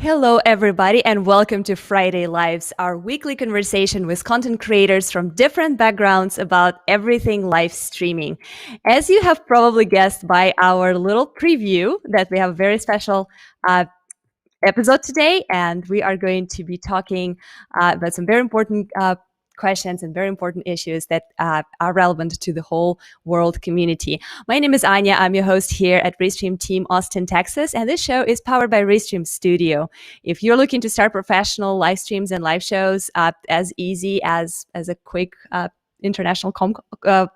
Hello, everybody, and welcome to Friday Lives, our weekly conversation with content creators from different backgrounds about everything live streaming. As you have probably guessed by our little preview, that we have a very special episode today, and we are going to be talking about some very important questions and very important issues that are relevant to the whole world community. My name is Anya. I'm your host here at Restream Team Austin, Texas, and this show is powered by Restream Studio. If you're looking to start professional live streams and live shows as easy as a quick international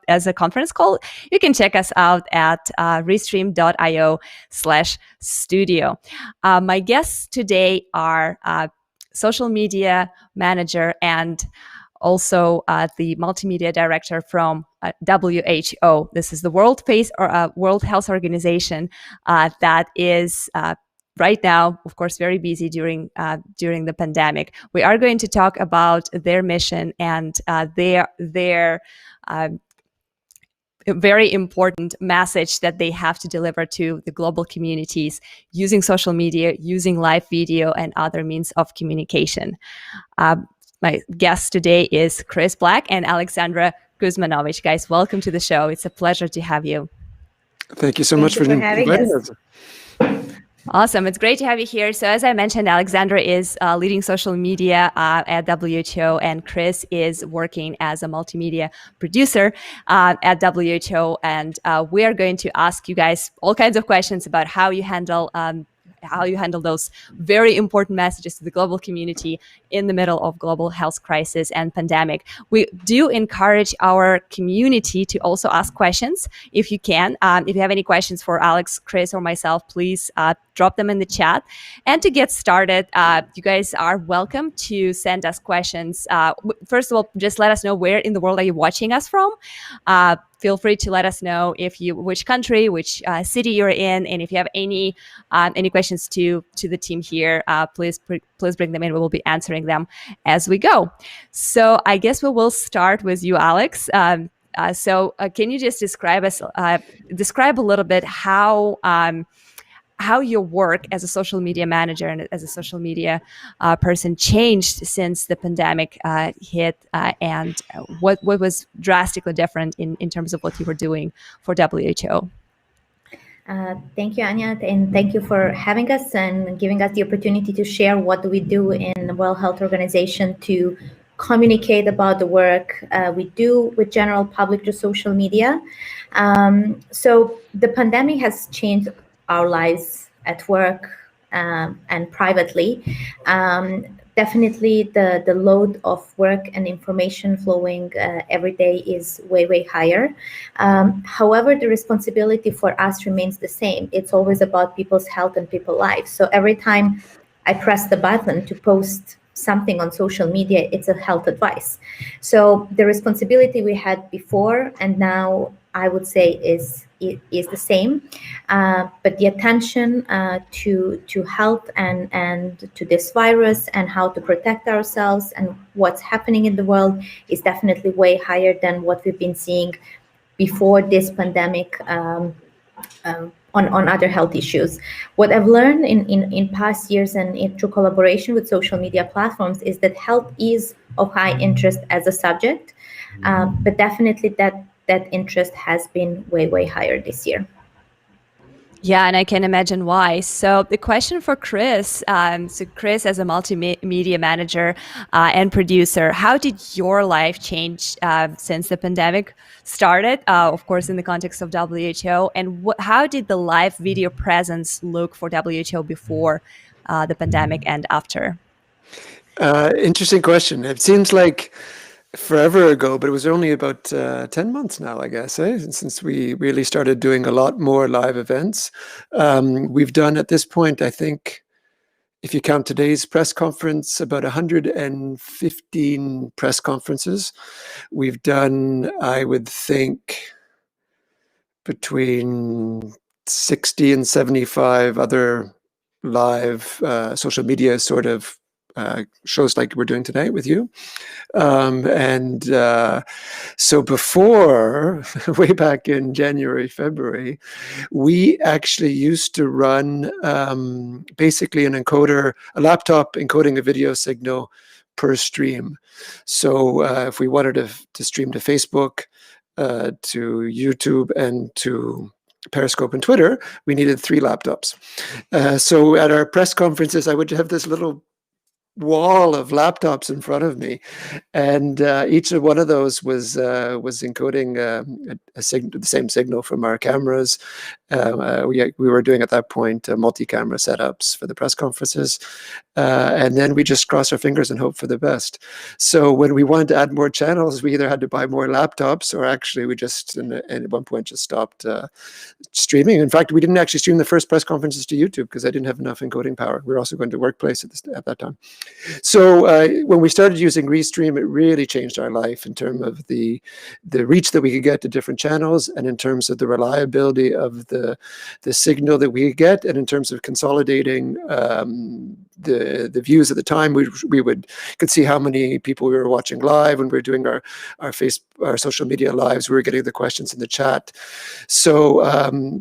as a conference call, you can check us out at restream.io/studio. My guests today are social media manager and also the multimedia director from WHO. This is the World Health Organization that is right now, of course, very busy during the pandemic. We are going to talk about their mission and their very important message that they have to deliver to the global communities using social media, using live video, and other means of communication. My guest today is Chris Black and Alexandra Kuzmanovich. Guys, welcome to the show. It's a pleasure to have you. Thank you so much for inviting us. Awesome. It's great to have you here. So as I mentioned, Alexandra is leading social media at WHO, and Chris is working as a multimedia producer at WHO. And we are going to ask you guys all kinds of questions about how you handle those very important messages to the global community in the middle of global health crisis and pandemic. We do encourage our community to also ask questions if you can. If you have any questions for Alex, Chris, or myself, please drop them in the chat. And to get started, you guys are welcome to send us questions. First of all, just let us know where in the world are you watching us from. Feel free to let us know which country, which city you're in, and if you have any questions to the team here, please bring them in. We will be answering them as we go. So I guess we will start with you, Alex. So can you just describe a little bit how your work as a social media manager and as a social media person changed since the pandemic hit, and what was drastically different in terms of what you were doing for WHO? Thank you, Anya, and thank you for having us and giving us the opportunity to share what we do in the World Health Organization to communicate about the work we do with general public to social media. So the pandemic has changed our lives at work and privately. Definitely the load of work and information flowing every day is way higher. However, the responsibility for us remains the same. It's always about people's health and people's lives. So every time I press the button to post something on social media, it's a health advice. So the responsibility we had before and now, I would say, is the same, but the attention to health and to this virus and how to protect ourselves and what's happening in the world is definitely way higher than what we've been seeing before this pandemic. On other health issues. What I've learned in past years and through collaboration with social media platforms is that health is of high interest as a subject, but definitely that interest has been way higher this year. Yeah, and I can imagine why. So the question for Chris, Chris, as a multimedia manager and producer, how did your life change since the pandemic started? Of course, in the context of WHO, and how did the live video presence look for WHO before the pandemic and after? Interesting question. It seems like forever ago, but it was only about 10 months now, I guess, since we really started doing a lot more live events. We've done at this point, I think, if you count today's press conference, about 115 press conferences. We've done, I would think, between 60 and 75 other live social media sort of shows like we're doing today with you. So before, way back in January, February, we actually used to run basically an encoder, a laptop encoding a video signal per stream. So if we wanted to stream to Facebook, to YouTube, and to Periscope and Twitter, we needed 3 laptops. So at our press conferences, I would have this little wall of laptops in front of me, and each of one of those was encoding the same signal from our cameras. We were doing at that point multi-camera setups for the press conferences, and then we just cross our fingers and hope for the best. So when we wanted to add more channels, we either had to buy more laptops, or actually we just at one point just stopped streaming. In fact, we didn't actually stream the first press conferences to YouTube because I didn't have enough encoding power. We were also going to Workplace at that time. So when we started using Restream, it really changed our life in terms of the reach that we could get to different channels, and in terms of the reliability of the signal that we could get, and in terms of consolidating the views at the time. We could see how many people we were watching live when we were doing our social media lives. We were getting the questions in the chat. So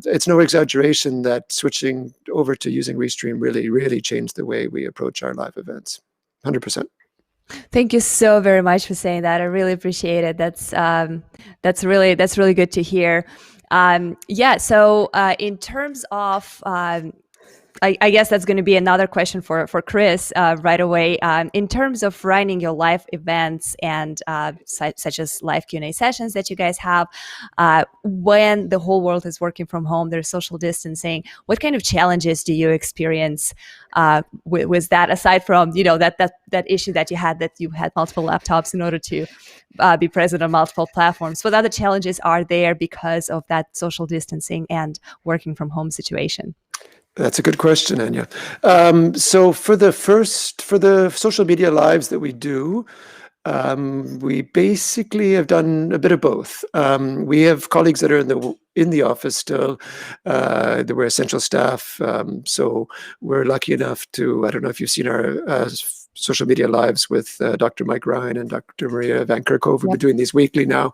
it's no exaggeration that switching over to using Restream really changed the way we approach our live events. 100%. Thank you so very much for saying that. I really appreciate it. That's really good to hear. Yeah. So in terms of I guess that's going to be another question for Chris right away. In terms of running your live events and such as live Q&A sessions that you guys have, when the whole world is working from home, there's social distancing. What kind of challenges do you experience with that? Aside from that issue that you had multiple laptops in order to be present on multiple platforms, what other challenges are there because of that social distancing and working from home situation? That's a good question, Anya. So for the social media lives that we do, we basically have done a bit of both. We have colleagues that are in the office still. That we're essential staff. So we're lucky enough to, I don't know if you've seen our social media lives with Dr. Mike Ryan and Dr. Maria Van Kerkhove. We've been doing these weekly now.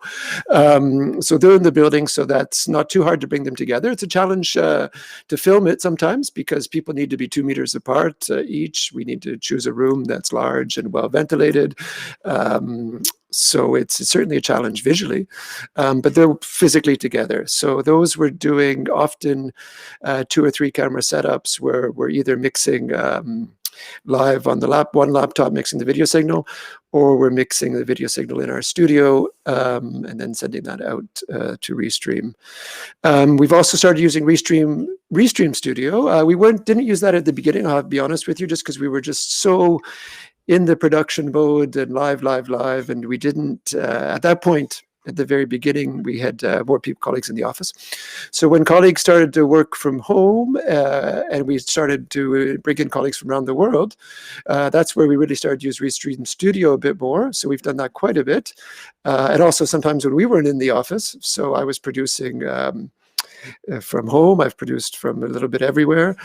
So they're in the building, so that's not too hard to bring them together. It's a challenge to film it sometimes because people need to be 2 meters apart each. We need to choose a room that's large and well ventilated. So it's certainly a challenge visually, but they're physically together. So those we're doing often 2 or 3 camera setups where we're either mixing live on the one laptop, mixing the video signal, or we're mixing the video signal in our studio and then sending that out to Restream. We've also started using Restream Studio. We didn't use that at the beginning, I'll be honest with you, just because we were just so in the production mode and live, and we didn't, at that point, at the very beginning, we had more colleagues in the office. So when colleagues started to work from home and we started to bring in colleagues from around the world, that's where we really started to use Restream Studio a bit more. So we've done that quite a bit. And also sometimes when we weren't in the office, so I was producing from home. I've produced from a little bit everywhere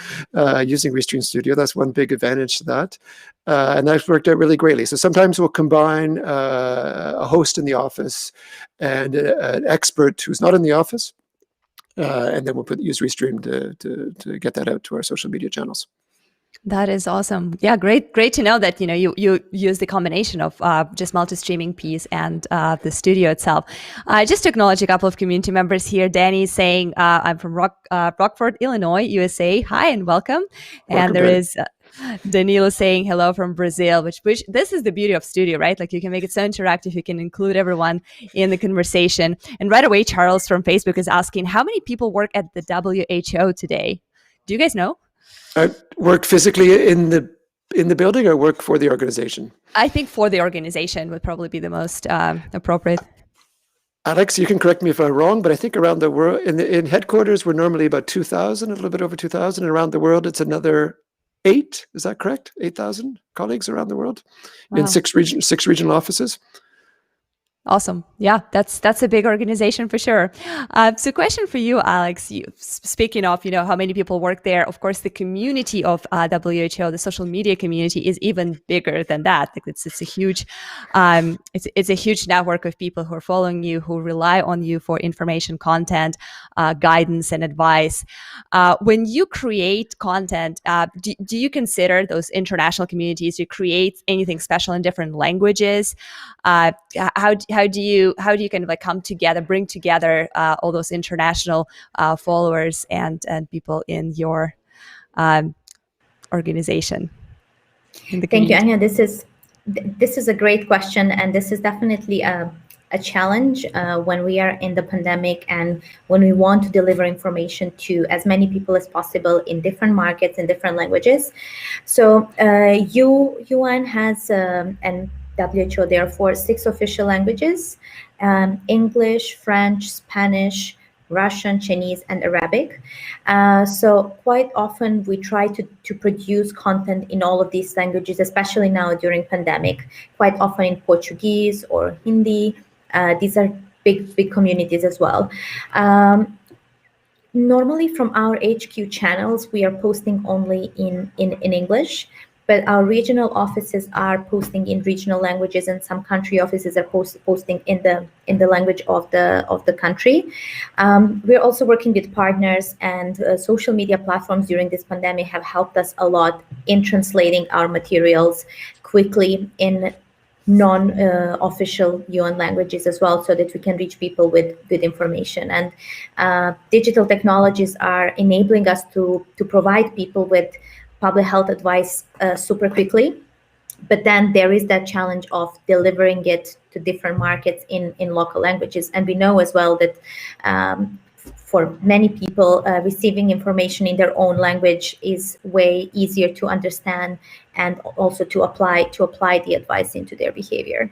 using Restream Studio. That's one big advantage to that. And that's worked out really greatly. So sometimes we'll combine a host in the office and an expert who's not in the office. And then we'll use Restream to get that out to our social media channels. That is awesome. Yeah, great to know that you use the combination of just multi-streaming piece and the studio itself. Just to acknowledge a couple of community members here. Danny is saying, I'm from Rockford, Illinois, USA. Hi and welcome. And there is Danilo saying hello from Brazil, which this is the beauty of studio, right? Like you can make it so interactive, you can include everyone in the conversation. And right away, Charles from Facebook is asking, how many people work at the WHO today? Do you guys know? I work physically in the building or work for the organization? I think for the organization would probably be the most appropriate. Alex, you can correct me if I'm wrong, but I think around the world, in headquarters, we're normally about 2,000, a little bit over 2,000. And around the world, it's another 8. Is that correct? 8,000 colleagues around the world in 6 regional offices. Awesome. Yeah, that's a big organization for sure. So question for you, Alex, speaking of, how many people work there, of course, the community of WHO, the social media community is even bigger than that. Like it's a huge, it's a huge network of people who are following you, who rely on you for information, content, guidance and advice. When you create content, do you consider those international communities? Do you create anything special in different languages? How do you kind of like come together, bring together all those international followers and people in your organization? Thank you, Anya. This is a great question, and this is definitely a challenge when we are in the pandemic and when we want to deliver information to as many people as possible in different markets and different languages. So UN has and WHO, therefore, 6 official languages, English, French, Spanish, Russian, Chinese, and Arabic. So quite often we try to produce content in all of these languages, especially now during pandemic, quite often in Portuguese or Hindi. These are big communities as well. Normally from our HQ channels, we are posting only in English. But our regional offices are posting in regional languages, and some country offices are posting in the language of the country. We're also working with partners, and social media platforms during this pandemic have helped us a lot in translating our materials quickly in non-official UN languages as well, so that we can reach people with good information. And digital technologies are enabling us to provide people with public health advice super quickly, but then there is that challenge of delivering it to different markets in local languages. And we know as well that for many people, receiving information in their own language is way easier to understand and also to apply the advice into their behavior.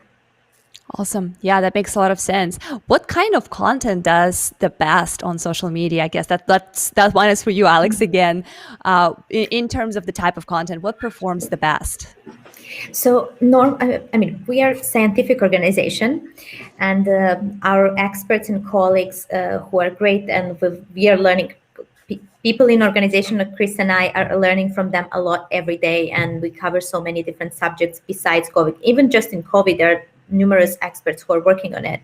Awesome. Yeah, that makes a lot of sense. What kind of content does the best on social media? I guess that one is for you, Alex, again. In terms of the type of content, what performs the best? So, we are a scientific organization, and our experts and colleagues who are great, and we are learning. People in organization like Chris and I are learning from them a lot every day, and we cover so many different subjects besides COVID. Even just in COVID, there are numerous experts who are working on it.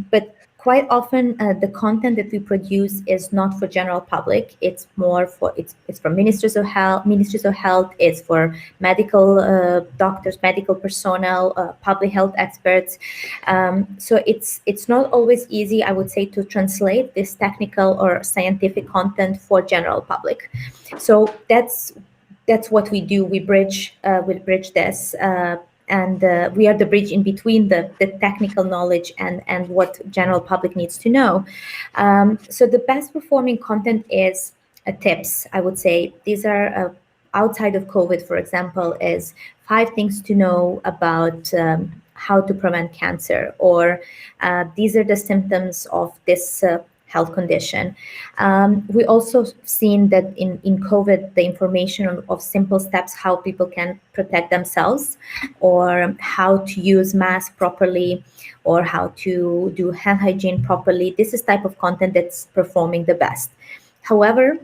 But quite often the content that we produce is not for general public. It's more for it's for ministries of health. It's for medical doctors, medical personnel, public health experts. So it's not always easy, I would say, to translate this technical or scientific content for general public. So that's what we do. We bridge this. And we are the bridge in between the technical knowledge and what general public needs to know. So the best performing content is tips, I would say. These are outside of COVID, for example, is 5 things to know about how to prevent cancer, or these are the symptoms of this health condition. We also seen that in COVID, the information of simple steps, how people can protect themselves, or how to use mask properly, or how to do hand hygiene properly. This is type of content that's performing the best. However,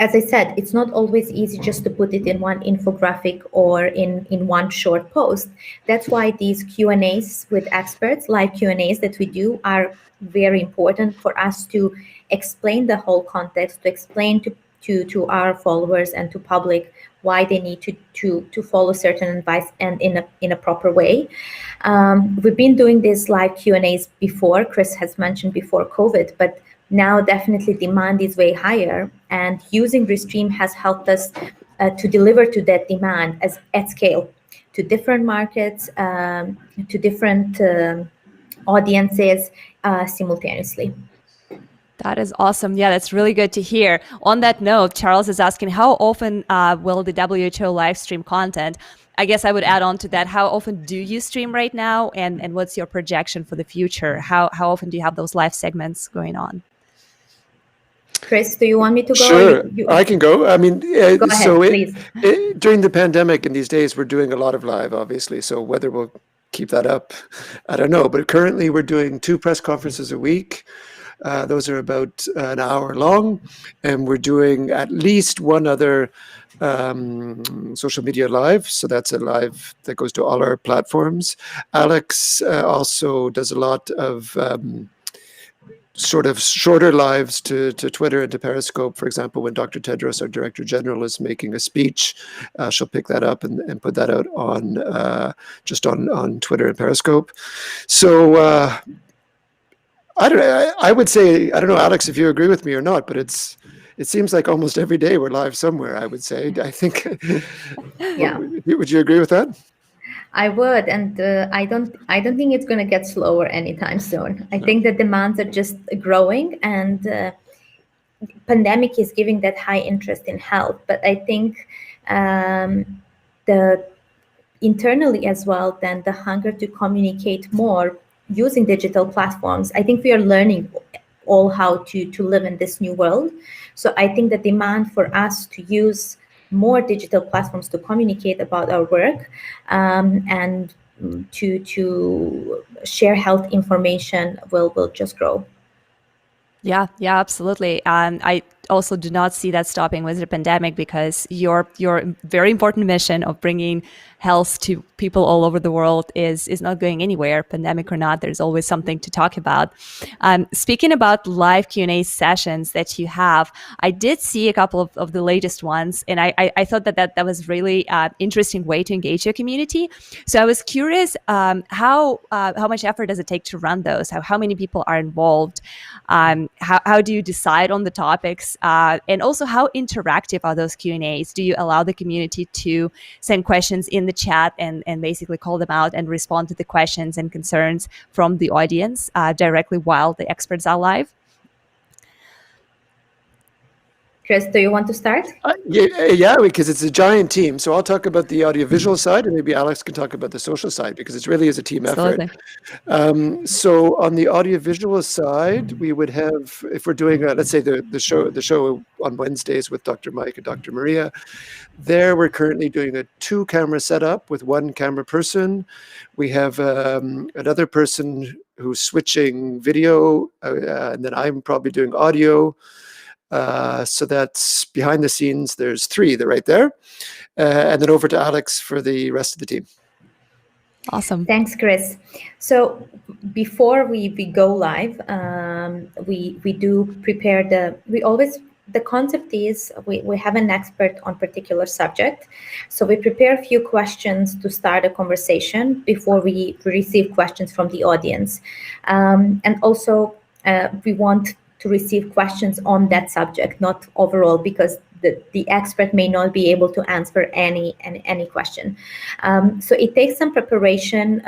as I said, it's not always easy just to put it in one infographic or in one short post. That's why these Q&As with experts, live Q&As that we do, are very important for us to explain the whole context, to explain to our followers and to public why they need to follow certain advice and in a proper way. We've been doing these live Q&As before. Chris has mentioned before COVID, but now definitely demand is way higher, and using Restream has helped us to deliver to that demand at scale to different markets, to different audiences simultaneously. That is awesome. Yeah, that's really good to hear. On that note, Charles is asking, how often will the WHO live stream content? I guess I would add on to that, how often do you stream right now? And what's your projection for the future? How often do you have those live segments going on? Chris, do you want me to go? Sure, I can go. I mean, go ahead, please. During the pandemic and these days, we're doing a lot of live, obviously. So whether we'll keep that up, I don't know. But currently, we're doing 2 press conferences a week. Those are about an hour long, and we're doing at least one other social media live. So that's a live that goes to all our platforms. Alex also does a lot of sort of shorter lives to Twitter and to Periscope. For example, when Dr. Tedros, our Director General, is making a speech, she'll pick that up and put that out on just on Twitter and Periscope. So I don't know. I would say, I don't know, Alex, if you agree with me or not, but it seems like almost every day we're live somewhere, I would say. I think. Yeah. Would you agree with that? I would, and I don't think it's going to get slower anytime soon. I think the demands are just growing, and pandemic is giving that high interest in health. But I think the internally as well, then the hunger to communicate more using digital platforms. I think we are learning all how to live in this new world. So I think the demand for us to use more digital platforms to communicate about our work and to share health information will just grow. Yeah, absolutely. I also do not see that stopping with the pandemic, because your very important mission of bringing health to people all over the world is not going anywhere, pandemic or not. There's always something to talk about. Speaking about live Q&A sessions that you have, I did see a couple of the latest ones, and I thought that was really interesting way to engage your community. So I was curious, how much effort does it take to run those? How many people are involved? How do you decide on the topics? And also, how interactive are those Q&As? Do you allow the community to send questions in the chat and basically call them out and respond to the questions and concerns from the audience directly while the experts are live? Chris, do you want to start? Yeah, because it's a giant team. So I'll talk about the audiovisual side, and maybe Alex can talk about the social side, because it really is a team effort. So on the audiovisual side, we would have, if we're doing, let's say the show on Wednesdays with Dr. Mike and Dr. Maria, there we're currently doing a 2-camera setup with 1 camera person. We have another person who's switching video, and then I'm probably doing audio. So that's behind the scenes. There's 3 right there. And then over to Alex for the rest of the team. Awesome. Thanks, Chris. So before we go live, we do prepare the concept is we have an expert on particular subject. So we prepare a few questions to start a conversation before we receive questions from the audience. And also we want to receive questions on that subject, not overall, because the expert may not be able to answer any question. So it takes some preparation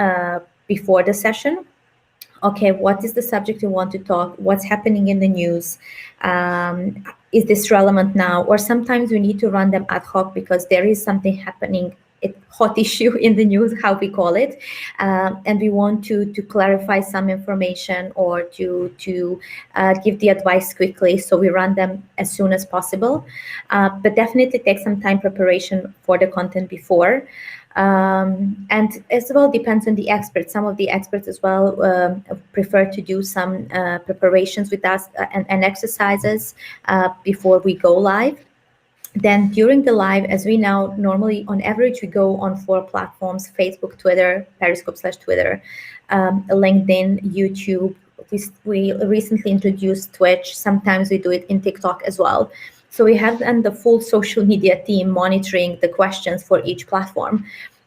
before the session. Okay, what is the subject you want to talk? What's happening in the news? Is this relevant now? Or sometimes we need to run them ad hoc because there is something happening, a hot issue in the news, how we call it, and we want to clarify some information or to give the advice quickly. So we run them as soon as possible, but definitely take some time preparation for the content before. And as well depends on the experts. Some of the experts as well prefer to do some preparations with us and exercises before we go live. Then during the live, as we know, normally on average we go on 4 platforms: Facebook, Twitter, Periscope/Twitter, LinkedIn, YouTube. We recently introduced Twitch. Sometimes we do it in TikTok as well. So we have then the full social media team monitoring the questions for each platform.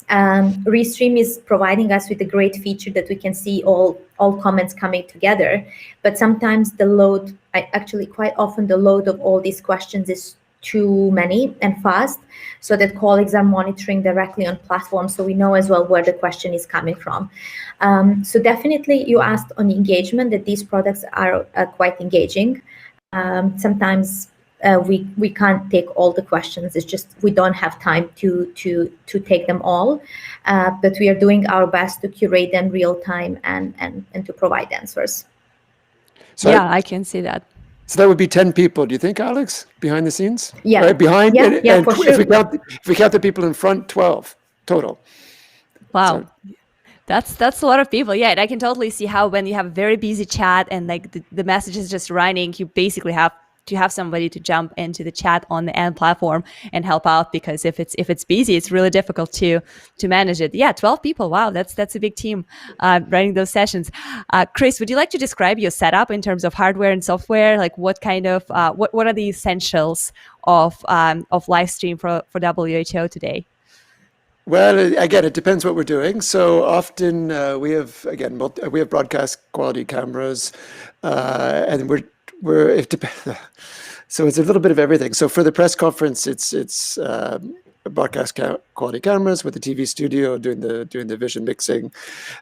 Restream is providing us with a great feature that we can see all comments coming together. But sometimes the load, actually quite often the load of all these questions is too many and fast, so that colleagues are monitoring directly on platforms, so we know as well where the question is coming from. So definitely you asked on engagement, that these products are quite engaging. Sometimes we can't take all the questions. It's just we don't have time to take them all, but we are doing our best to curate them real time and to provide answers. So Yeah, I can see that. So that would be 10 people, do you think, Alex, behind the scenes? Yeah. Right, behind, Yeah, and, yeah, and for if sure. we count the people in front, 12 total. Wow. So, That's a lot of people. Yeah, and I can totally see how when you have a very busy chat and like the message is just running, you basically have to have somebody to jump into the chat on the end platform and help out, because if it's busy, it's really difficult to manage it. Yeah, 12 people. Wow, that's a big team running those sessions. Chris, would you like to describe your setup in terms of hardware and software? Like what kind of what are the essentials of live stream for WHO today? well, again, it depends what we're doing. So often we have, again, we have broadcast quality cameras, and so it's a little bit of everything. So for the press conference, it's broadcast quality cameras with the TV studio doing the vision mixing.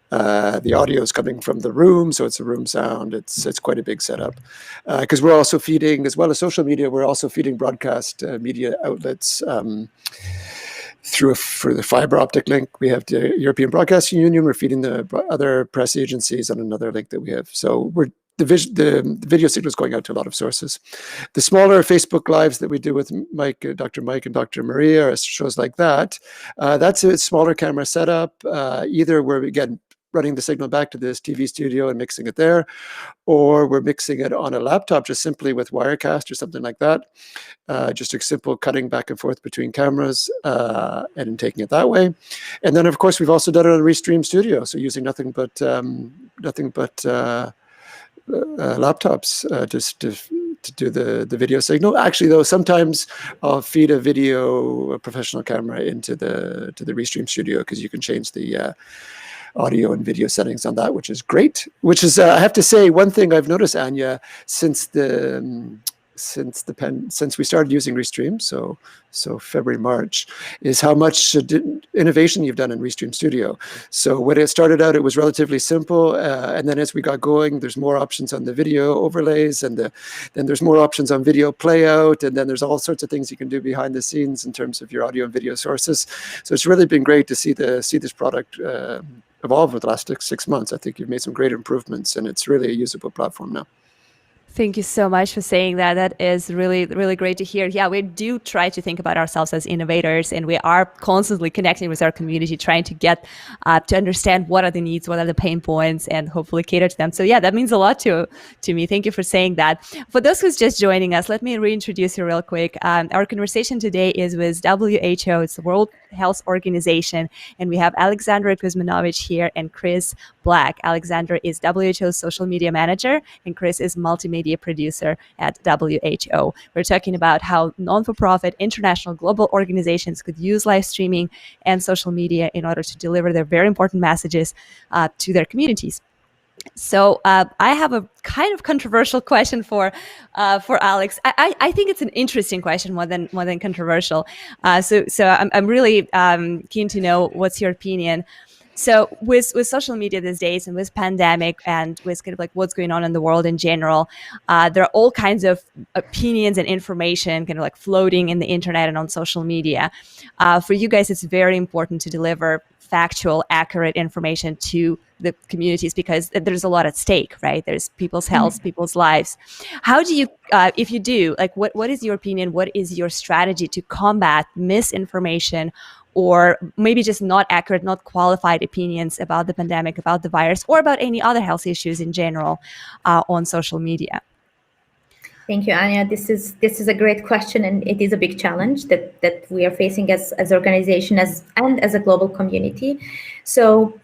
The audio is coming from the room, so it's a room sound. It's quite a big setup, because we're also feeding, as well as social media, we're also feeding broadcast media outlets. For the fiber optic link, we have the European Broadcasting Union. We're feeding the other press agencies on another link that we have. So the video signal is going out to a lot of sources. The smaller Facebook Lives that we do with Dr. Mike and Dr. Maria, or shows like that, that's a smaller camera setup. Either we're, again, running the signal back to this TV studio and mixing it there, or we're mixing it on a laptop just simply with Wirecast or something like that. Just a simple cutting back and forth between cameras and taking it that way. And then, of course, we've also done it on Restream Studio, so using nothing but laptops just to do the video signal. Actually, though, sometimes I'll feed a professional camera into the Restream Studio, because you can change the audio and video settings on that, which is great. Which is, I have to say, one thing I've noticed, Anya, since we started using Restream, so February, March, is how much innovation you've done in Restream Studio. So when it started out, it was relatively simple, and then as we got going, there's more options on the video overlays, and then there's more options on video playout, and then there's all sorts of things you can do behind the scenes in terms of your audio and video sources. So it's really been great to see this product evolve over the last 6 months. I think you've made some great improvements, and it's really a usable platform now. Thank you so much for saying that. That is really, really great to hear. Yeah, we do try to think about ourselves as innovators, and we are constantly connecting with our community, trying to get to understand what are the needs, what are the pain points, and hopefully cater to them. So yeah, that means a lot to me. Thank you for saying that. For those who's just joining us, let me reintroduce you real quick. Our conversation today is with WHO. It's the World Health Organization, and we have Alexandra Kuzmanovich here and Chris Black. Alexandra is WHO's social media manager, and Chris is multimedia producer at WHO. We're talking about how non-for-profit international global organizations could use live streaming and social media in order to deliver their very important messages to their communities. So I have a kind of controversial question for Alex. I think it's an interesting question more than controversial. So I'm really keen to know what's your opinion. So with social media these days and with pandemic and with kind of like what's going on in the world in general, there are all kinds of opinions and information kind of like floating in the internet and on social media. For you guys, it's very important to deliver factual, accurate information to the communities because there's a lot at stake, right? There's people's health, people's lives. How do you, if you do, like what is your opinion? What is your strategy to combat misinformation or maybe just not accurate, not qualified opinions about the pandemic, about the virus, or about any other health issues in general on social media? Thank you, Anya. This is a great question, and it is a big challenge that we are facing as organization and as a global community. So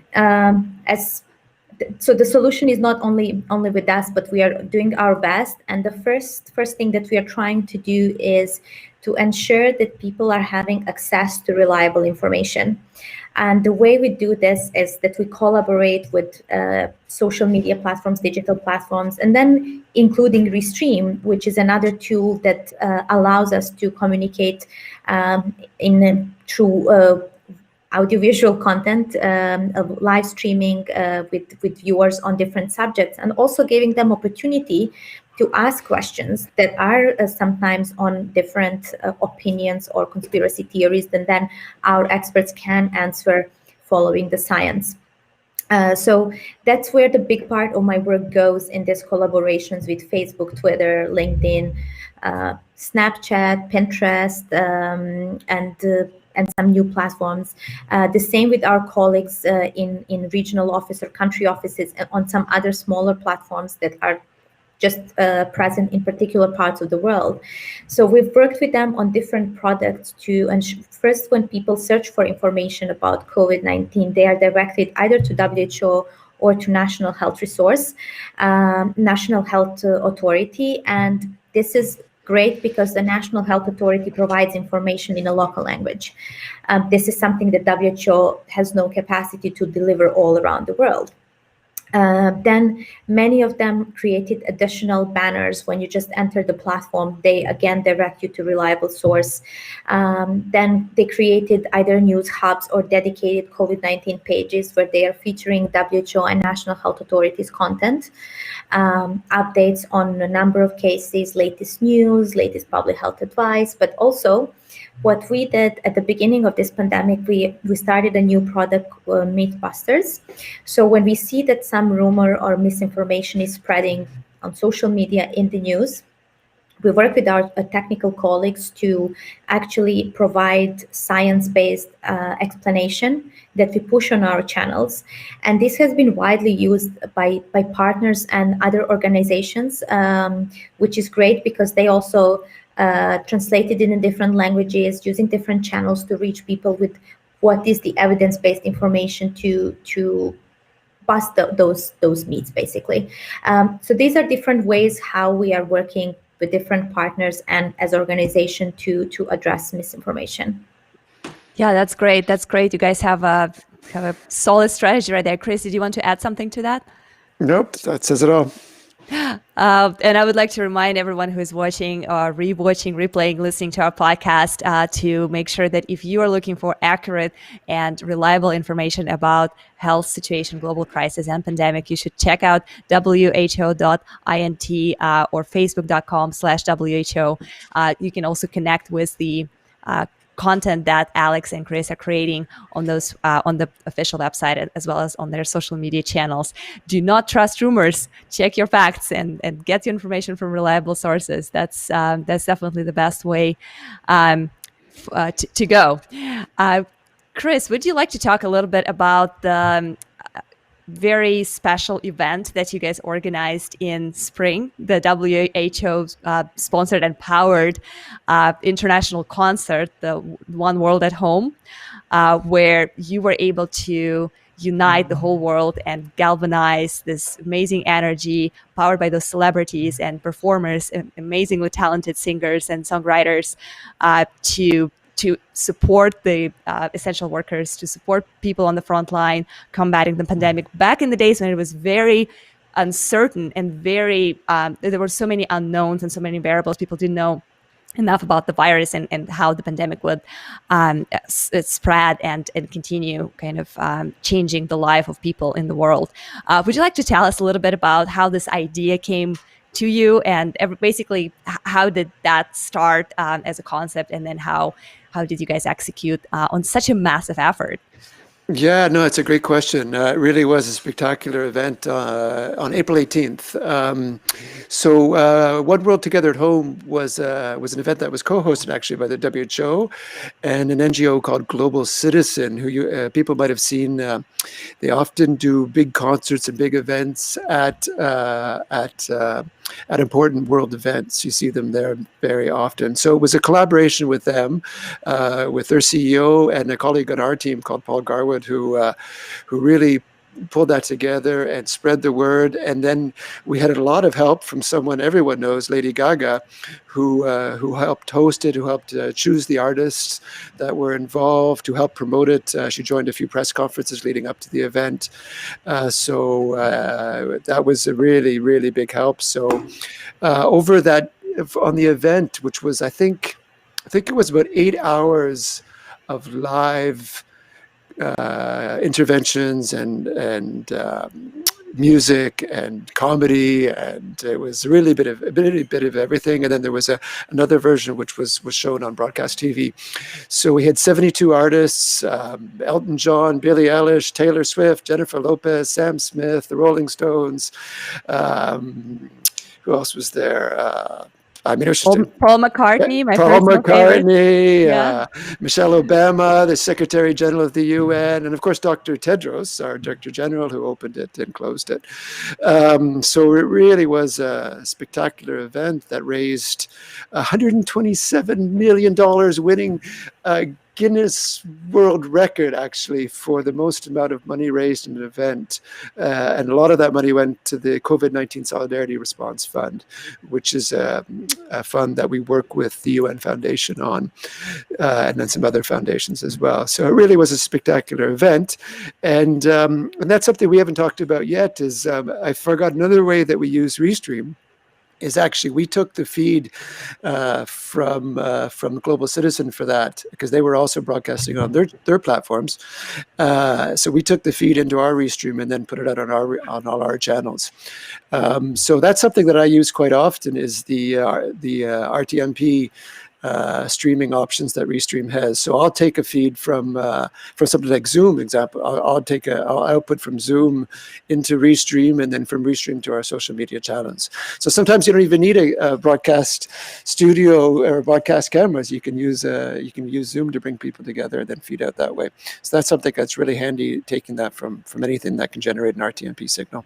so the solution is not only with us, but we are doing our best. And the first thing that we are trying to do is to ensure that people are having access to reliable information. And the way we do this is that we collaborate with social media platforms, digital platforms, and then including Restream, which is another tool that allows us to communicate through audiovisual content, live streaming with viewers on different subjects, and also giving them opportunity to ask questions that are sometimes on different opinions or conspiracy theories, and then our experts can answer following the science. So that's where the big part of my work goes in these collaborations with Facebook, Twitter, LinkedIn, Snapchat, Pinterest, and some new platforms. The same with our colleagues in regional office or country offices and on some other smaller platforms that are just present in particular parts of the world. So we've worked with them on different products and first, when people search for information about COVID-19, they are directed either to WHO or to National Health Resource, National Health Authority. And this is great because the National Health Authority provides information in a local language. This is something that WHO has no capacity to deliver all around the world. Then many of them created additional banners. When you just enter the platform, they again direct you to reliable source. Then they created either news hubs or dedicated COVID-19 pages where they are featuring WHO and National Health Authorities content, updates on a number of cases, latest news, latest public health advice, but also what we did at the beginning of this pandemic, we started a new product, Mythbusters. So when we see that some rumor or misinformation is spreading on social media in the news, we work with our technical colleagues to actually provide science-based explanation that we push on our channels. And this has been widely used by partners and other organizations, which is great because they also translated in different languages, using different channels to reach people with what is the evidence-based information to bust those myths, basically. So these are different ways how we are working with different partners and as organization to address misinformation. Yeah, that's great. That's great. You guys have a solid strategy right there. Chris, did you want to add something to that? Nope, that says it all. And I would like to remind everyone who is watching or rewatching, replaying, listening to our podcast to make sure that if you are looking for accurate and reliable information about health situation, global crisis, and pandemic, you should check out who.int or facebook.com/WHO. You can also connect with the content that Alex and Chris are creating on those on the official website as well as on their social media channels. Do not trust rumors. Check your facts and get your information from reliable sources. That's definitely the best way to go. Chris, would you like to talk a little bit about the very special event that you guys organized in spring, the WHO sponsored and powered international concert, the One World at Home, where you were able to unite the whole world and galvanize this amazing energy powered by those celebrities and performers, amazingly talented singers and songwriters, to support the essential workers, to support people on the front line combating the pandemic. Back in the days when it was very uncertain and very, there were so many unknowns and so many variables, people didn't know enough about the virus and how the pandemic would spread and continue kind of changing the life of people in the world. Would you like to tell us a little bit about how this idea came to you and basically how did that start as a concept, and then how did you guys execute on such a massive effort? Yeah, no, it's a great question. It really was a spectacular event on April 18th. One World Together at Home was an event that was co-hosted actually by the WHO and an NGO called Global Citizen, who people might have seen. They often do big concerts and big events at important world events. You see them there very often. So it was a collaboration with them, with their CEO and a colleague on our team called Paul Garwood, who really pulled that together and spread the word. And then we had a lot of help from someone everyone knows, Lady Gaga, who helped host it, who helped choose the artists that were involved, who helped promote it. She joined a few press conferences leading up to the event. That was a really, really big help. So over that, on the event, which was, I think it was about 8 hours of live interventions and music and comedy, and it was really a bit of everything. And then there was another version which was shown on broadcast TV. So we had 72 artists: Elton John, Billie Eilish, Taylor Swift, Jennifer Lopez, Sam Smith, the Rolling Stones. Who else was there? I mean, it was just Paul McCartney, Paul McCartney, yeah. Michelle Obama, the Secretary General of the UN, and of course Dr. Tedros, our Director General, who opened it and closed it. So it really was a spectacular event that raised $127 million, winning Guinness World Record, actually, for the most amount of money raised in an event. And a lot of that money went to the COVID-19 Solidarity Response Fund, which is a fund that we work with the UN Foundation on, and then some other foundations as well. So it really was a spectacular event. And that's something we haven't talked about yet, is I forgot another way that we use Restream. Is actually we took the feed from Global Citizen for that, because they were also broadcasting on their platforms. So we took the feed into our Restream and then put it out on all our channels. So that's something that I use quite often, is the RTMP streaming options that Restream has. So I'll take a feed from something like Zoom, example. I'll output from Zoom into Restream, and then from Restream to our social media channels. So sometimes you don't even need a broadcast studio or broadcast cameras. You can use Zoom to bring people together and then feed out that way. So that's something that's really handy, taking that from anything that can generate an RTMP signal.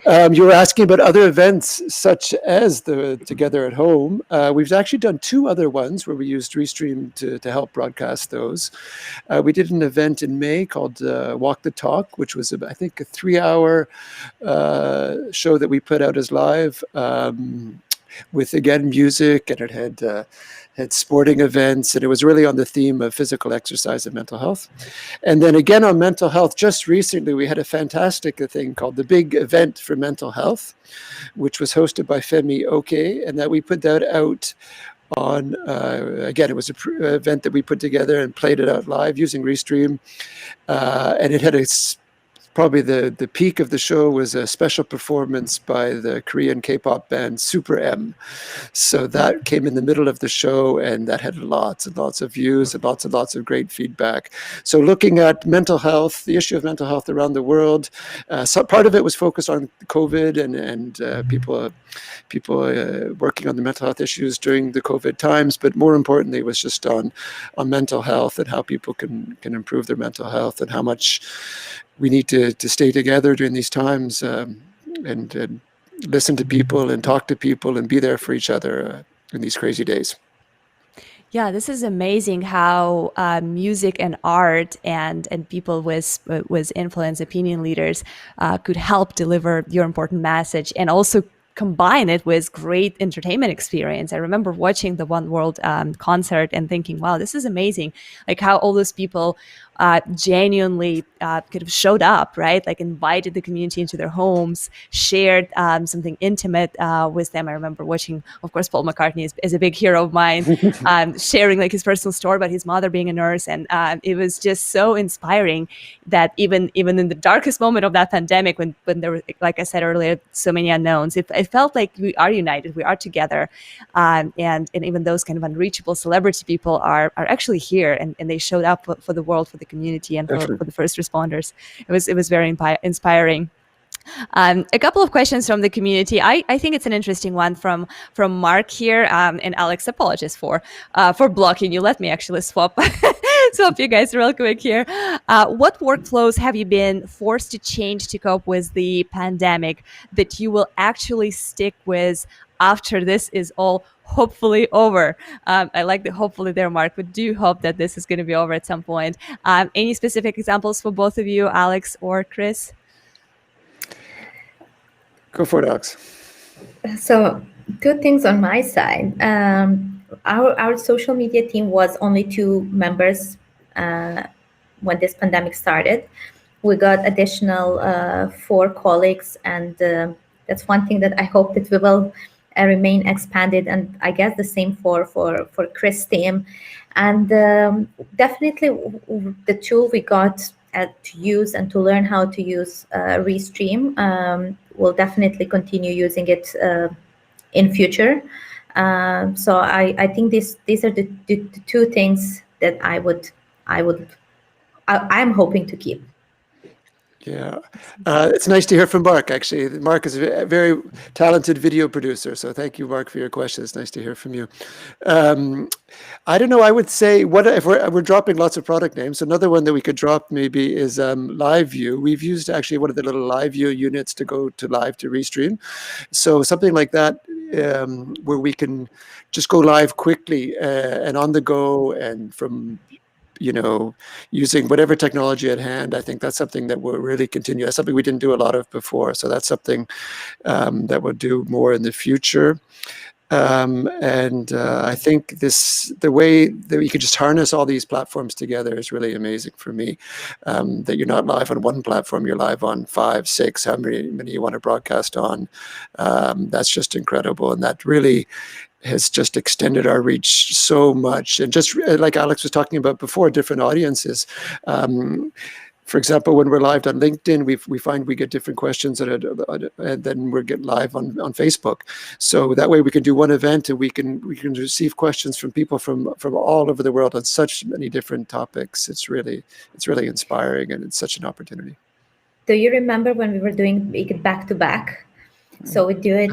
You were asking about other events such as the Together at Home. We've actually done two other ones where we used Restream to help broadcast those. We did an event in May called Walk the Talk, which was, I think, a 3-hour show that we put out as live, with, again, music, and it had sporting events, and it was really on the theme of physical exercise and mental health. And then again on mental health, just recently we had a fantastic thing called the Big Event for Mental Health, which was hosted by Femi Oke, and that we put that out on, again, it was an event that we put together and played it out live using Restream, and it had a probably the peak of the show was a special performance by the Korean K-pop band Super M. So that came in the middle of the show, and that had lots and lots of views and lots of great feedback. So looking at mental health, the issue of mental health around the world, so part of it was focused on COVID and people working on the mental health issues during the COVID times, but more importantly was just on mental health and how people can improve their mental health and how much we need to stay together during these times, and listen to people and talk to people and be there for each other in these crazy days. Yeah, this is amazing how music and art and people with influence, opinion leaders, could help deliver your important message and also combine it with great entertainment experience. I remember watching the One World concert and thinking, wow, this is amazing. Like how all those people genuinely kind of showed up, right? Like invited the community into their homes, shared something intimate with them. I remember watching, of course, Paul McCartney is a big hero of mine, sharing like his personal story about his mother being a nurse. And it was just so inspiring that even in the darkest moment of that pandemic, when there were, like I said earlier, so many unknowns, it felt like we are united, we are together. And even those kind of unreachable celebrity people are actually here, and they showed up for the world, for the community, and for the first responders. It was very inspiring. A couple of questions from the community. I think it's an interesting one from Mark here. And Alex, apologies for blocking you. Let me actually swap you guys real quick here. What workflows have you been forced to change to cope with the pandemic that you will actually stick with after this is all hopefully over? I like the hopefully there, Mark. We do hope that this is going to be over at some point. Any specific examples for both of you, Alex or Chris? Go for it, Alex. So, two things on my side. Our social media team was only 2 members when this pandemic started. We got additional 4 colleagues, and that's one thing that I hope that we will remain expanded. And I guess the same for Chris' team. And definitely the tool we got to use and to learn how to use Restream, we'll definitely continue using it in future. So I think these are the 2 things that I'm hoping to keep. Yeah, it's nice to hear from Mark, actually. Mark is a very talented video producer, so thank you, Mark, for your question. It's nice to hear from you. I don't know, I would say, what if we're dropping lots of product names. Another one that we could drop maybe is Live View. We've used actually one of the little Live View units to go to live to Restream. So something like that, where we can just go live quickly and on the go, and from using whatever technology at hand. I think that's something that will really continue. That's something we didn't do a lot of before. So that's something that we'll do more in the future. And I think the way that we could just harness all these platforms together is really amazing for me. That you're not live on one platform, you're live on 5, 6, how many you want to broadcast on. That's just incredible. And that really has just extended our reach so much. And just like Alex was talking about before, different audiences. For example, when we're live on LinkedIn, we find we get different questions, and then we get live on Facebook. So that way we can do one event, and we can receive questions from people from all over the world on such many different topics. It's really inspiring, and it's such an opportunity. Do you remember when we were doing it back to back? So we do it.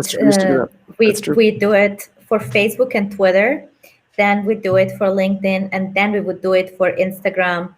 We do it for Facebook and Twitter, then we do it for LinkedIn, and then we would do it for Instagram.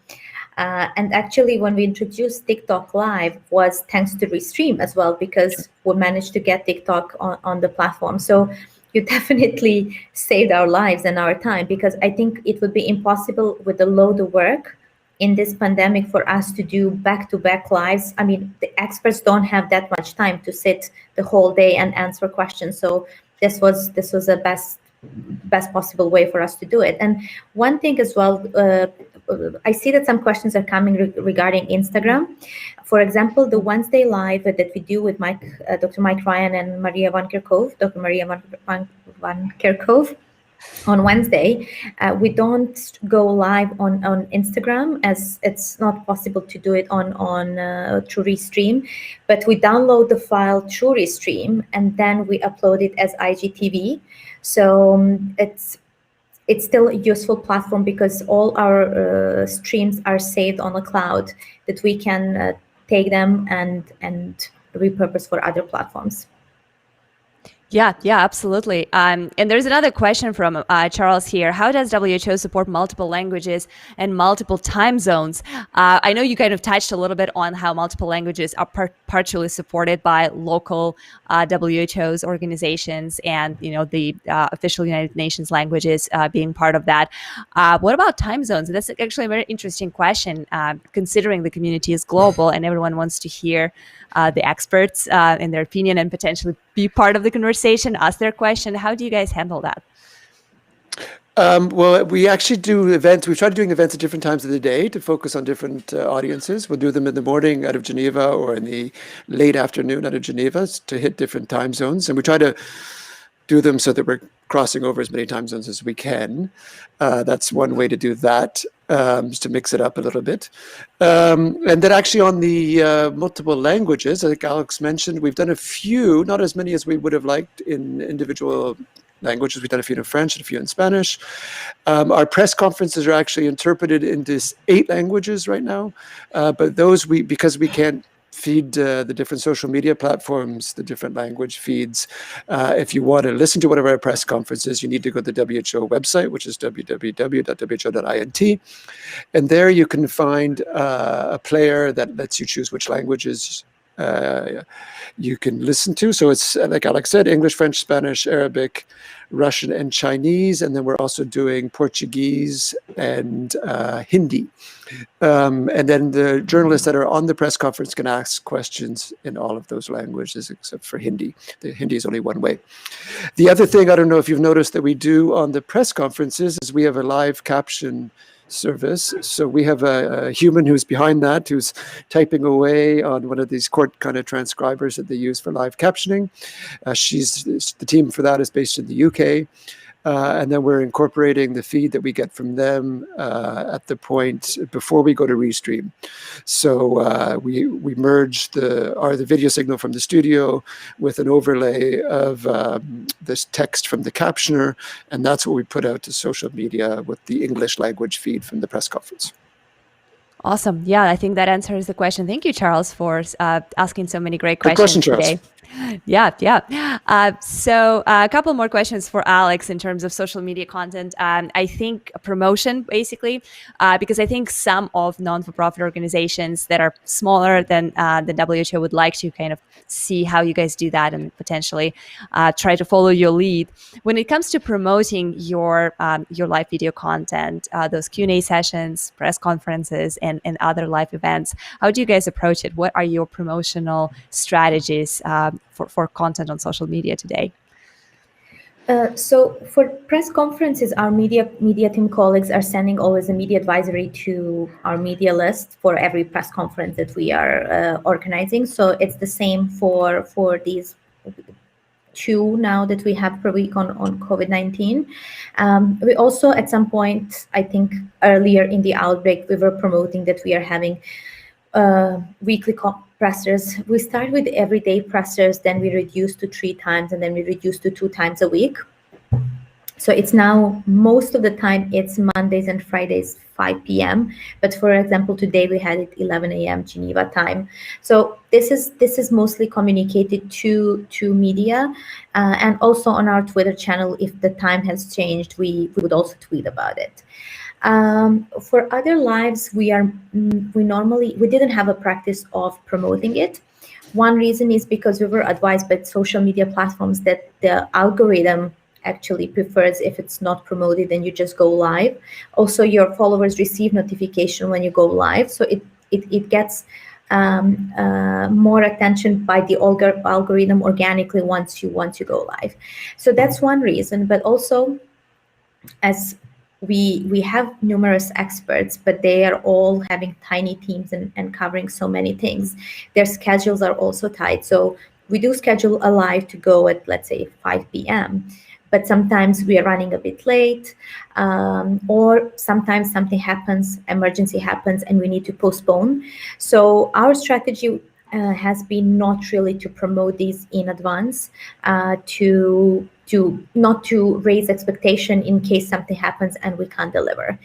And actually, when we introduced TikTok Live, was thanks to Restream as well, because we managed to get TikTok on the platform. So you definitely saved our lives and our time, because I think it would be impossible with the load of work in this pandemic for us to do back-to-back lives. I mean, the experts don't have that much time to sit the whole day and answer questions. So this was the best possible way for us to do it. And one thing as well, I see that some questions are coming regarding Instagram. For example, the Wednesday live that we do with Dr. Mike Ryan and Maria Van Kerkhove, Dr. Maria Van Kerkhove, on Wednesday. We don't go live on Instagram, as it's not possible to do it on through Restream, but we download the file through Restream and then we upload it as IGTV. So it's still a useful platform because all our streams are saved on the cloud, that we can take them and repurpose for other platforms. Yeah, absolutely. And there's another question from Charles here. How does WHO support multiple languages and multiple time zones? I know you kind of touched a little bit on how multiple languages are partially supported by local WHO's organizations and, the official United Nations languages being part of that. What about time zones? That's actually a very interesting question, considering the community is global and everyone wants to hear the experts in their opinion and potentially be part of the conversation, ask their question. How do you guys handle that? Well, we actually do events. We've tried doing events at different times of the day to focus on different audiences. We'll do them in the morning out of Geneva or in the late afternoon out of Geneva to hit different time zones. And we try to do them so that we're crossing over as many time zones as we can. That's one way to do that, just to mix it up a little bit. And then actually on the multiple languages, like Alex mentioned, we've done a few, not as many as we would have liked in individual languages. We've done a few in French and a few in Spanish. Our press conferences are actually interpreted into 8 languages right now, but those because we can't feed the different social media platforms, the different language feeds. If you want to listen to one of our press conferences, you need to go to the WHO website, which is www.who.int. And there you can find a player that lets you choose which languages you can listen to. So it's, like Alex said, English, French, Spanish, Arabic, Russian, and Chinese. And then we're also doing Portuguese and Hindi. And then the journalists that are on the press conference can ask questions in all of those languages, except for Hindi. The Hindi is only one way. The other thing, I don't know if you've noticed, that we do on the press conferences is we have a live caption service. So we have a human who's behind that, who's typing away on one of these court kind of transcribers that they use for live captioning. The team for that is based in the UK. And then we're incorporating the feed that we get from them at the point before we go to Restream. So we merge the video signal from the studio with an overlay of this text from the captioner, and that's what we put out to social media with the English language feed from the press conference. Awesome. Yeah, I think that answers the question. Thank you, Charles, for asking so many great questions today. Yeah. So a couple more questions for Alex in terms of social media content. I think promotion, basically, because I think some of non-for-profit organizations that are smaller than the WHO would like to kind of see how you guys do that and potentially try to follow your lead. When it comes to promoting your live video content, those Q&A sessions, press conferences, and other live events, how do you guys approach it? What are your promotional strategies for content on social media today? So for press conferences, our media team colleagues are sending always a media advisory to our media list for every press conference that we are organizing. So it's the same for these 2 now that we have per week on COVID-19. We also, at some point, I think earlier in the outbreak, we were promoting that we are having weekly pressers. We start with everyday pressers, then we reduce to 3 times, and then we reduce to 2 times a week. So it's now, most of the time, it's Mondays and Fridays, 5 p.m. But for example, today we had it 11 a.m. Geneva time. So this is mostly communicated to media, and also on our Twitter channel. If the time has changed, we would also tweet about it. For other lives, we didn't have a practice of promoting it. One reason is because we were advised by social media platforms that the algorithm actually prefers if it's not promoted, then you just go live. Also, your followers receive notification when you go live, so it gets more attention by the algorithm organically once you go live. So that's one reason. But also, as we have numerous experts, but they are all having tiny teams and covering so many things. Their schedules are also tight. So we do schedule a live to go at, let's say, 5 p.m., but sometimes we are running a bit late, or sometimes something happens, emergency happens, and we need to postpone. So our strategy has been not really to promote these in advance, to not to raise expectation in case something happens and we can't deliver.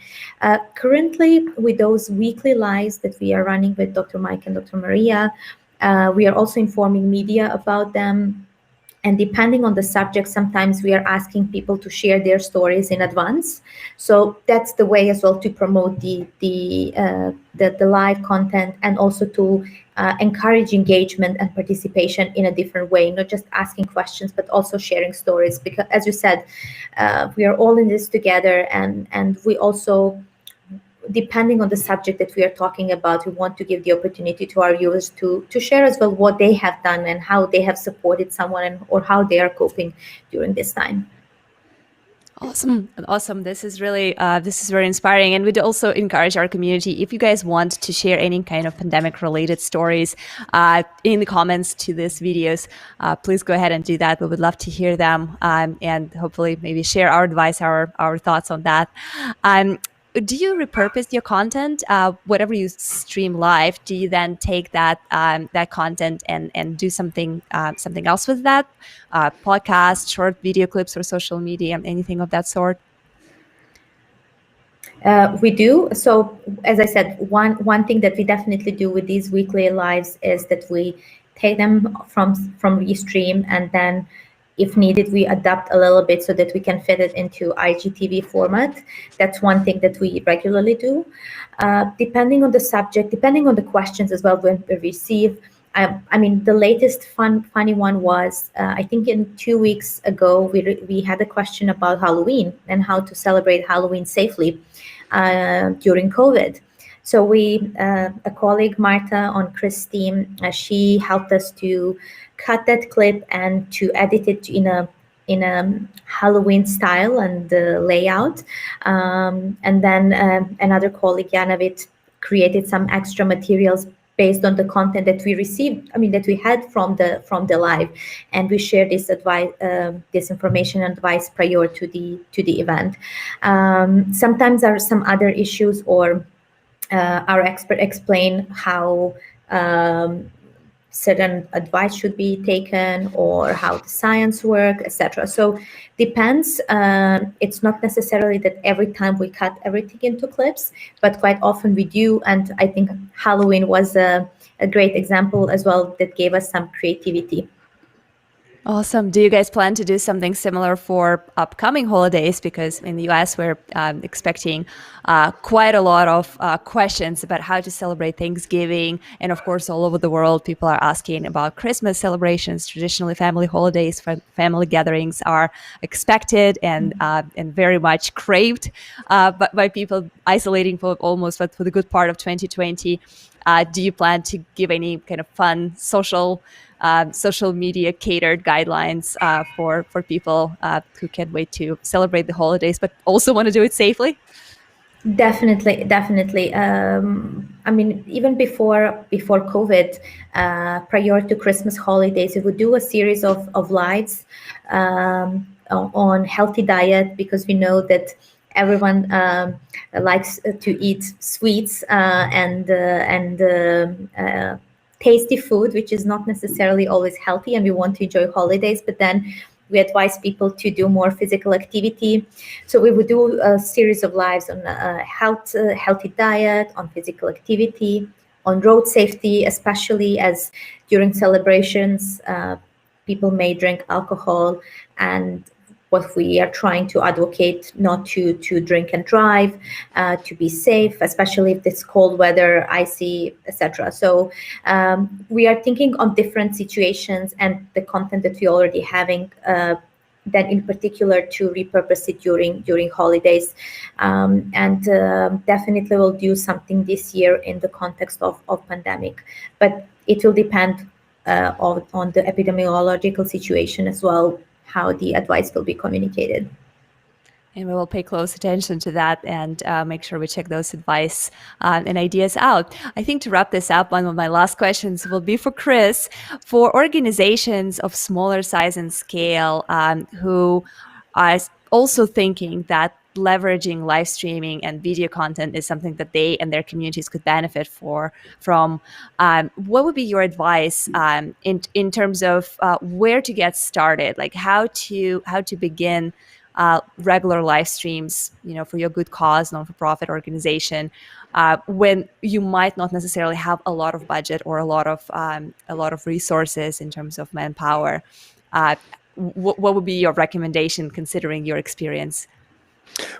Currently, with those weekly lives that we are running with Dr. Mike and Dr. Maria, we are also informing media about them. And depending on the subject, sometimes we are asking people to share their stories in advance. So that's the way as well to promote the live content, and also to encourage engagement and participation in a different way, not just asking questions, but also sharing stories. Because, as you said, we are all in this together, and we also, depending on the subject that we are talking about, we want to give the opportunity to our viewers to share as well what they have done and how they have supported someone, or how they are coping during this time. Awesome. This is very inspiring, and we'd also encourage our community, if you guys want to share any kind of pandemic related stories in the comments to these videos, please go ahead and do that. We would love to hear them, and hopefully maybe share our advice, our thoughts on that. Do you repurpose your content? Whatever you stream live, do you then take that content and do something else with that? Podcast, short video clips, or social media, anything of that sort? We do. So, as I said, one thing that we definitely do with these weekly lives is that we take them from Restream, and then, if needed, we adapt a little bit so that we can fit it into IGTV format. That's one thing that we regularly do. Depending on the subject, depending on the questions as well when we receive. I mean, the latest funny one was, I think in 2 weeks ago, we had a question about Halloween and how to celebrate Halloween safely during COVID. So a colleague, Marta, on Chris' team, she helped us to cut that clip and to edit it in a Halloween style and layout. And then another colleague, Janavit, created some extra materials based on the content that we received, that we had from the live, and we share this advice, this information and advice prior to the event. Sometimes there are some other issues, or our expert explain how certain advice should be taken, or how the science work, etc. So depends. It's not necessarily that every time we cut everything into clips, but quite often we do. And I think Halloween was a great example as well that gave us some creativity. Awesome. Do you guys plan to do something similar for upcoming holidays? Because in the US, we're expecting quite a lot of questions about how to celebrate Thanksgiving. And of course, all over the world, people are asking about Christmas celebrations. Traditionally, family holidays, family gatherings are expected and very much craved by people isolating for the good part of 2020. Do you plan to give any kind of fun social media catered guidelines for people who can't wait to celebrate the holidays, but also want to do it safely? Definitely. Even before COVID, prior to Christmas holidays, we would do a series of lives on healthy diet, because we know that everyone likes to eat sweets and tasty food, which is not necessarily always healthy, and we want to enjoy holidays, but then we advise people to do more physical activity. So we would do a series of lives on healthy diet, on physical activity, on road safety, especially as during celebrations, people may drink alcohol, and what we are trying to advocate, not to drink and drive, to be safe, especially if it's cold weather, icy, etc. So we are thinking on different situations and the content that we already having, then in particular to repurpose it during holidays, and definitely we'll do something this year in the context of pandemic, but it will depend on the epidemiological situation as well, how the advice will be communicated. And we will pay close attention to that and make sure we check those advice and ideas out. I think to wrap this up, one of my last questions will be for Chris. For organizations of smaller size and scale who are also thinking that leveraging live streaming and video content is something that they and their communities could benefit from. What would be your advice in terms of where to get started, like how to begin regular live streams, for your good cause, non-for-profit organization, when you might not necessarily have a lot of budget or a lot of resources in terms of manpower? What would be your recommendation considering your experience?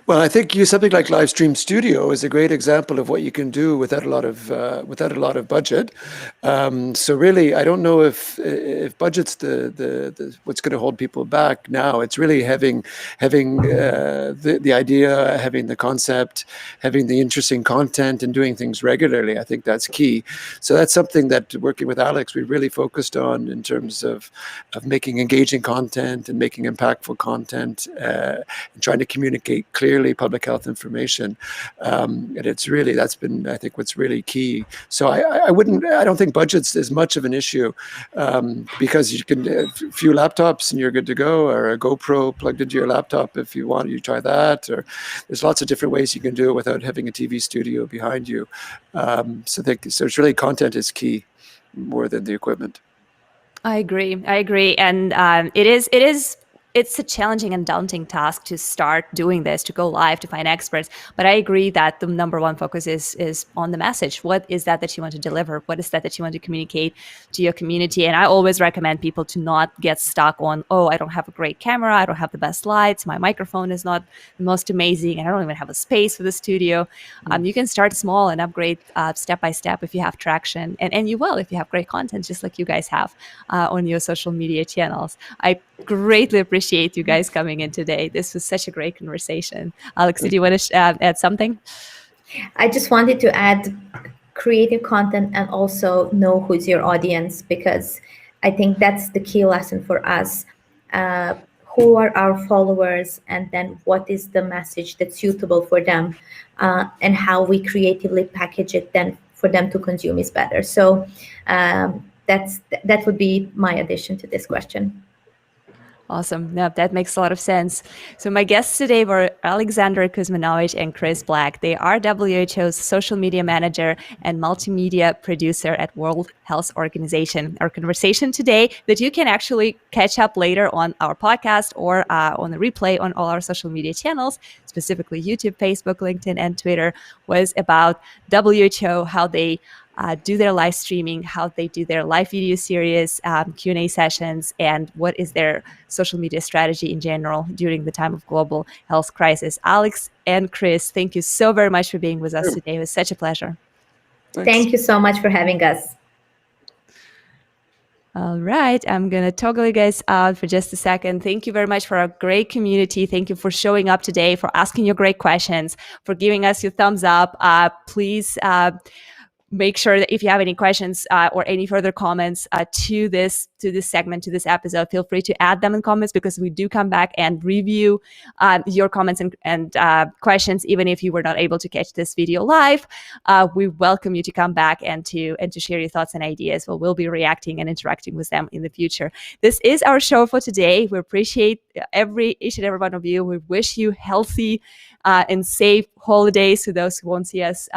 Well, I think something like Livestream Studio is a great example of what you can do without a lot of budget. So really, I don't know if budget's the what's going to hold people back now. It's really having the idea, having the concept, having the interesting content, and doing things regularly. I think that's key. So that's something that, working with Alex, we really focused on in terms of making engaging content and making impactful content, and trying to communicate clearly public health information. And that's been, I think, what's really key. So I don't think budget's as much of an issue, because you can a few laptops and you're good to go, or a GoPro plugged into your laptop if you want. You try that, or there's lots of different ways you can do it without having a TV studio behind you. So it's really, content is key more than the equipment. I agree, and it's a challenging and daunting task to start doing this, to go live, to find experts. But I agree that the number one focus is on the message. What is that you want to deliver? What is that you want to communicate to your community? And I always recommend people to not get stuck on, oh, I don't have a great camera, I don't have the best lights, my microphone is not the most amazing, and I don't even have a space for the studio. You can start small and upgrade step by step if you have traction, and you will if you have great content, just like you guys have on your social media channels. I greatly appreciate you guys coming in today. This was such a great conversation. Alex, did you want to add something? I just wanted to add creative content and also know who's your audience, because I think that's the key lesson for us. Who are our followers, and then what is the message that's suitable for them, and how we creatively package it then for them to consume is better. So that would be my addition to this question. Awesome. No, that makes a lot of sense. So my guests today were Alexandra Kuzmanovich and Chris Black. They are WHO's social media manager and multimedia producer at World Health Organization. Our conversation today, that you can actually catch up later on our podcast or on the replay on all our social media channels, specifically YouTube, Facebook, LinkedIn, and Twitter, was about WHO, how they do their live streaming, how they do their live video series, Q&A sessions, and what is their social media strategy in general during the time of global health crisis. Alex and Chris, thank you so very much for being with us today. It was such a pleasure. Thanks. Thank you so much for having us. All right, I'm going to toggle you guys out for just a second. Thank you very much for our great community. Thank you for showing up today, for asking your great questions, for giving us your thumbs up. Please make sure that if you have any questions or any further comments to this segment, to this episode, feel free to add them in comments, because we do come back and review your comments and questions, even if you were not able to catch this video live. We welcome you to come back and to share your thoughts and ideas. Well, we'll be reacting and interacting with them in the future. This is our show for today. We appreciate each and every one of you. We wish you healthy and safe holidays to those who won't see us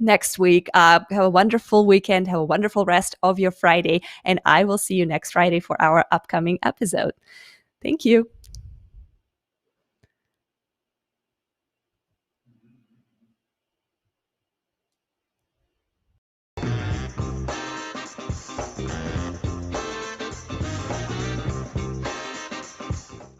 next week. Have a wonderful weekend. Have a wonderful rest of your Friday. And I will see you next Friday for our upcoming episode. Thank you.